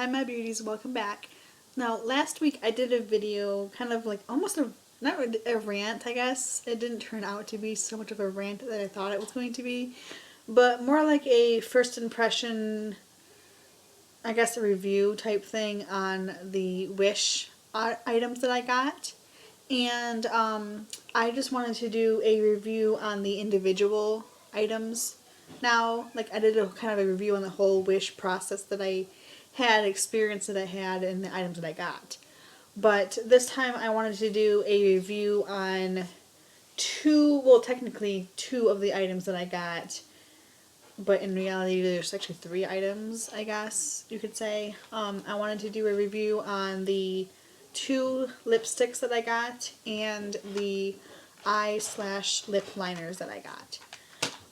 Hi my beauties, welcome back. Now last week I did a video kind of like almost not really a rant, I guess. It didn't turn out to be so much of a rant that I thought it was going to be, but more like a first impression, I guess a review type thing on the Wish items that I got. And I just wanted to do a review on the individual items now. Like I did a kind of a review on the whole Wish process that I had, experience that I had, and the items that I got. But this time I wanted to do a review on technically two of the items that I got. But in reality, there's actually three items, I guess you could say. I wanted to do a review on the two lipsticks that I got and the eye/lip liners that I got.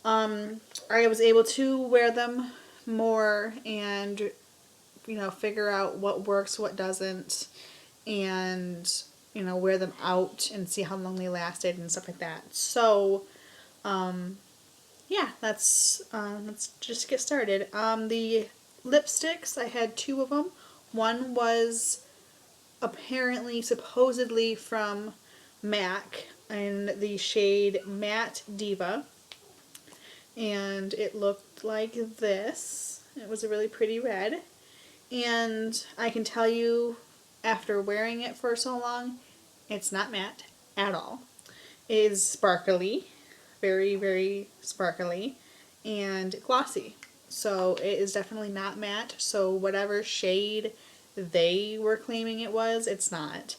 I was able to wear them more and figure out what works, what doesn't, and wear them out and see how long they lasted and stuff like that. So yeah, let's just get started. The lipsticks, I had two of them. One was apparently, supposedly from MAC in the shade Matte Diva, and it looked like this. It was a really pretty red, and I can tell you, after wearing it for so long, it's not matte at all. It is sparkly, very, very sparkly, and glossy. So it is definitely not matte. So whatever shade they were claiming it was, it's not.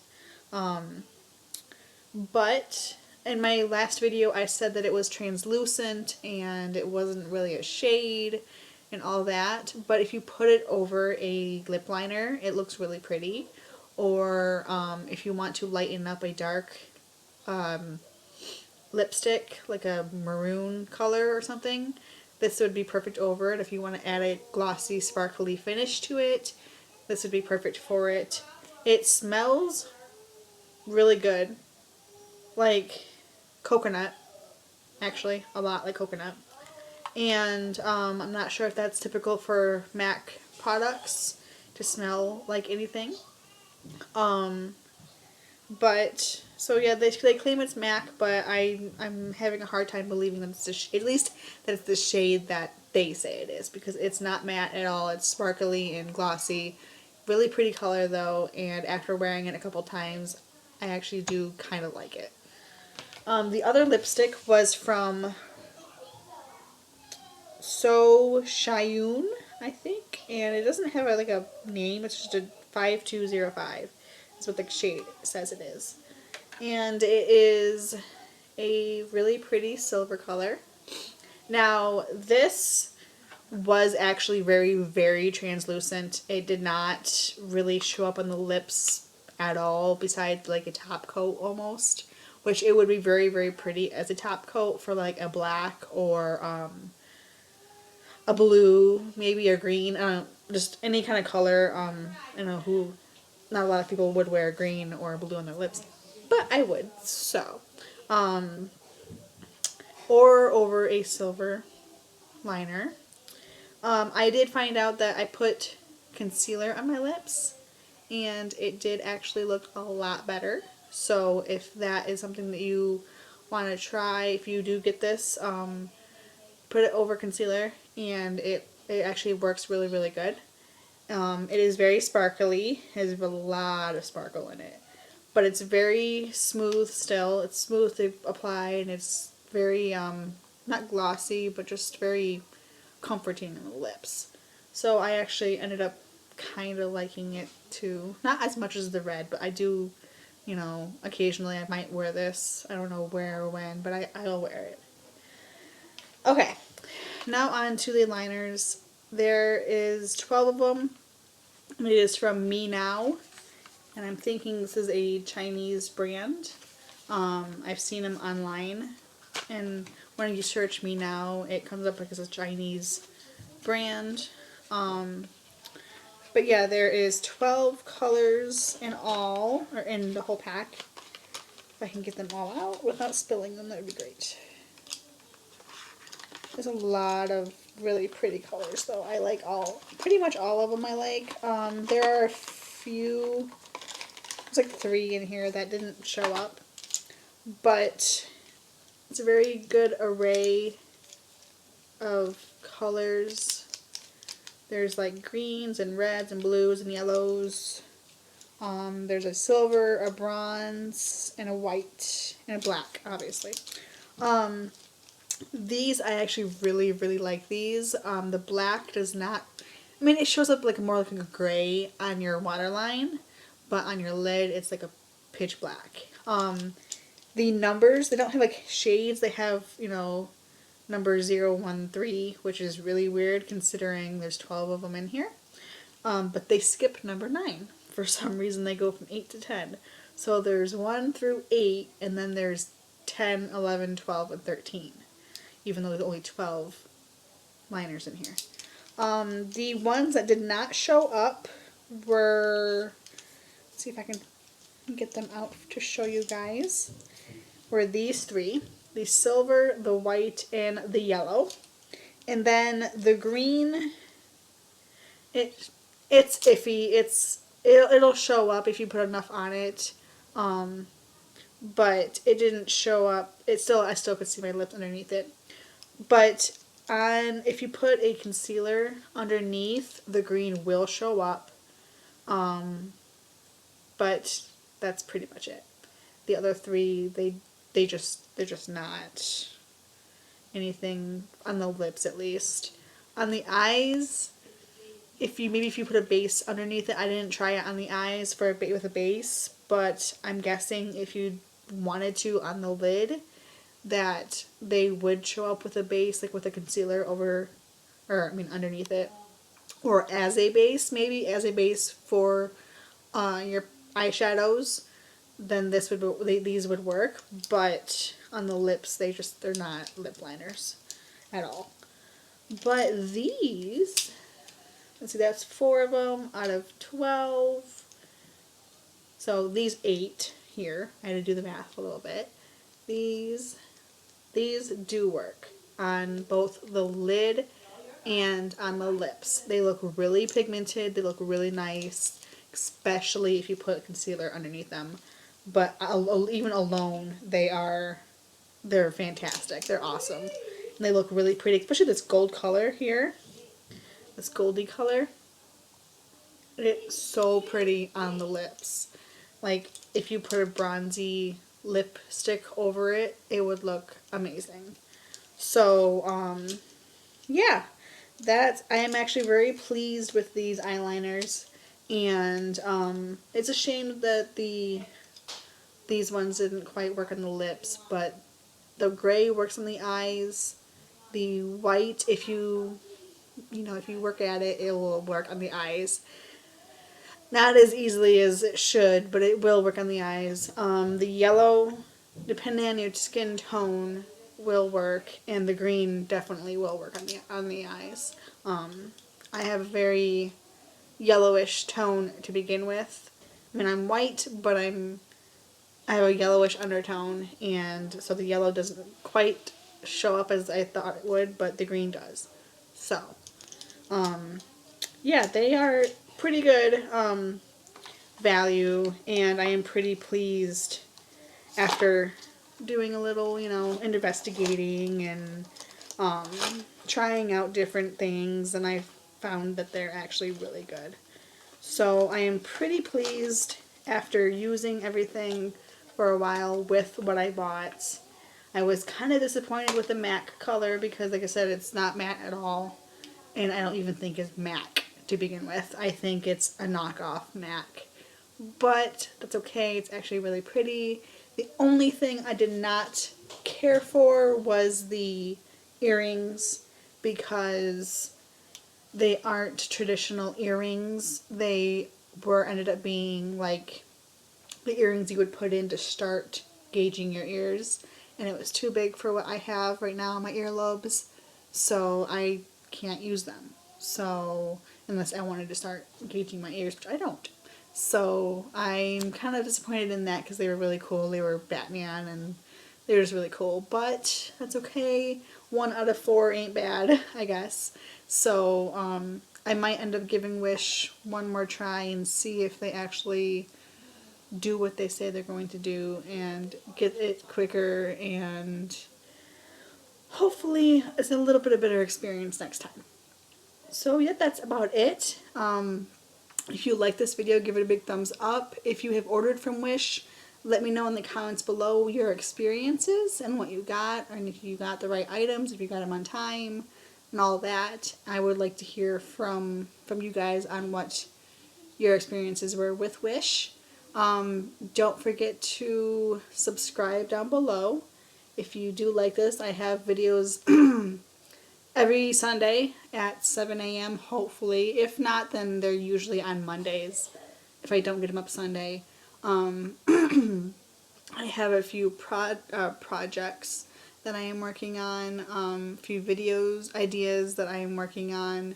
But in my last video I said that it was translucent and it wasn't really a shade and all that. But if you put it over a lip liner, it looks really pretty. Or if you want to lighten up a dark lipstick, like a maroon color or something, this would be perfect over it. If you want to add a glossy, sparkly finish to it, this would be perfect for it. It smells really good. Like coconut, actually, a lot like coconut. And I'm not sure if that's typical for MAC products to smell like anything. But so yeah, they claim it's MAC, but I'm having a hard time believing that it's at least that it's the shade that they say it is, because it's not matte at all. It's sparkly and glossy, really pretty color though. And after wearing it a couple times, I actually do kind of like it. The other lipstick was from So Shayun, I think, and it doesn't have like a name. It's just a 5205. That's what the shade says it is. And it is a really pretty silver color. Now, this was actually very, very translucent. It did not really show up on the lips at all, besides like a top coat almost, which it would be very, very pretty as a top coat for like a black or a blue, maybe a green, just any kind of color. Not a lot of people would wear green or blue on their lips, but I would. So, or over a silver liner. I did find out that I put concealer on my lips, and it did actually look a lot better. So if that is something that you want to try, if you do get this, put it over concealer, and it actually works really, really good. It is very sparkly. It has a lot of sparkle in it. But it's very smooth still. It's smooth to apply, and it's very, not glossy, but just very comforting in the lips. So I actually ended up kind of liking it too. Not as much as the red, but I do, occasionally I might wear this. I don't know where or when, but I'll wear it. Okay, now on to the liners. There is 12 of them. It is from Me Now, and I'm thinking this is a Chinese brand. I've seen them online, and when you search Me Now, it comes up like it's a Chinese brand. But yeah, there is 12 colors in all, or in the whole pack. If I can get them all out without spilling them, that would be great. There's a lot of really pretty colors though. I like pretty much all of them I like. There are a few, there's like 3 in here that didn't show up, but it's a very good array of colors. There's like greens and reds and blues and yellows. There's a silver, a bronze, and a white, and a black, obviously. These, I actually really, really like these. The black does not, I mean, it shows up like more like a gray on your waterline, but on your lid, it's like a pitch black. The numbers, they don't have like shades, they have, you know, number 0, 1, 3, which is really weird considering there's 12 of them in here. But they skip number 9. For some reason, they go from 8 to 10. So there's 1 through 8, and then there's 10, 11, 12, and 13. Even though there's only 12 liners in here. The ones that did not show up were, let's see if I can get them out to show you guys, were these 3. The silver, the white, and the yellow. And then the green, it's iffy. It'll show up if you put enough on it. But it didn't show up. I still could see my lips underneath it. But if you put a concealer underneath, the green will show up. But that's pretty much it. The other 3, they're just not anything on the lips, at least. On the eyes, if you put a base underneath it, I didn't try it on the eyes with a base, but I'm guessing if you wanted to on the lid, that they would show up with a base, like with a concealer underneath it, or as a base, maybe as a base for your eyeshadows. Then these would work, but on the lips, they're not lip liners at all. But these, let's see, that's 4 of them out of 12. So these 8 here, I had to do the math a little bit. These do work on both the lid and on the lips. They look really pigmented, they look really nice, especially if you put concealer underneath them. But even alone, they're fantastic. They're awesome. And they look really pretty, especially this gold color here. This goldy color. It's so pretty on the lips. Like, if you put a bronzy lipstick over it, it would look amazing. So, yeah. I am actually very pleased with these eyeliners. And, it's a shame that these ones didn't quite work on the lips, but the gray works on the eyes. The white, if you work at it, it will work on the eyes. Not as easily as it should, but it will work on the eyes. The yellow, depending on your skin tone, will work, and the green definitely will work on the eyes. I have a very yellowish tone to begin with. I mean, I'm white, but I have a yellowish undertone, and so the yellow doesn't quite show up as I thought it would, but the green does. So, yeah, they are pretty good value, and I am pretty pleased after doing a little, investigating and trying out different things, and I found that they're actually really good. So I am pretty pleased after using everything for a while with what I bought. I was kind of disappointed with the MAC color because, like I said, it's not matte at all, and I don't even think it's MAC to begin with. I think it's a knockoff MAC, but that's okay. It's actually really pretty. The only thing I did not care for was the earrings, because they aren't traditional earrings. They ended up being like the earrings you would put in to start gauging your ears, and it was too big for what I have right now on my earlobes, so I can't use them. So, unless I wanted to start gauging my ears, which I don't. So, I'm kind of disappointed in that because they were really cool. They were Batman and they were just really cool, but that's okay. 1 out of 4 ain't bad, I guess. So I might end up giving Wish one more try and see if they actually do what they say they're going to do and get it quicker, and hopefully it's a little bit of better experience next time. So yeah, that's about it. If you like this video, give it a big thumbs up. If you have ordered from Wish, let me know in the comments below your experiences and what you got, and if you got the right items, if you got them on time, and all that. I would like to hear from you guys on what your experiences were with Wish. Don't forget to subscribe down below. If you do like this, I have videos every Sunday at 7 a.m. hopefully. If not, then they're usually on Mondays if I don't get them up Sunday. I have a few projects that I am working on, a few videos, ideas that I am working on,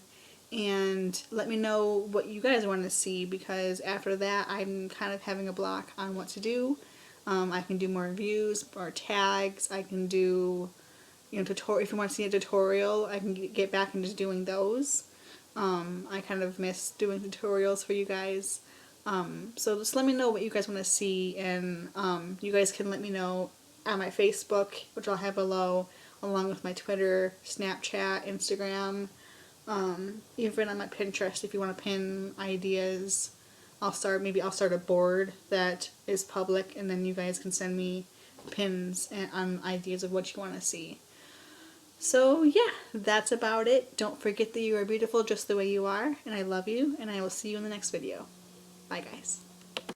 and let me know what you guys want to see, because after that I'm kind of having a block on what to do. I can do more reviews, more tags, I can do, if you want to see a tutorial, I can get back into doing those. I kind of miss doing tutorials for you guys. So just let me know what you guys want to see, and you guys can let me know on my Facebook, which I'll have below, along with my Twitter, Snapchat, Instagram, even on my Pinterest if you want to pin ideas. Maybe I'll start a board that is public, and then you guys can send me pins and ideas of what you want to see. So yeah, that's about it. Don't forget that you are beautiful just the way you are, and I love you, and I will see you in the next video. Bye guys.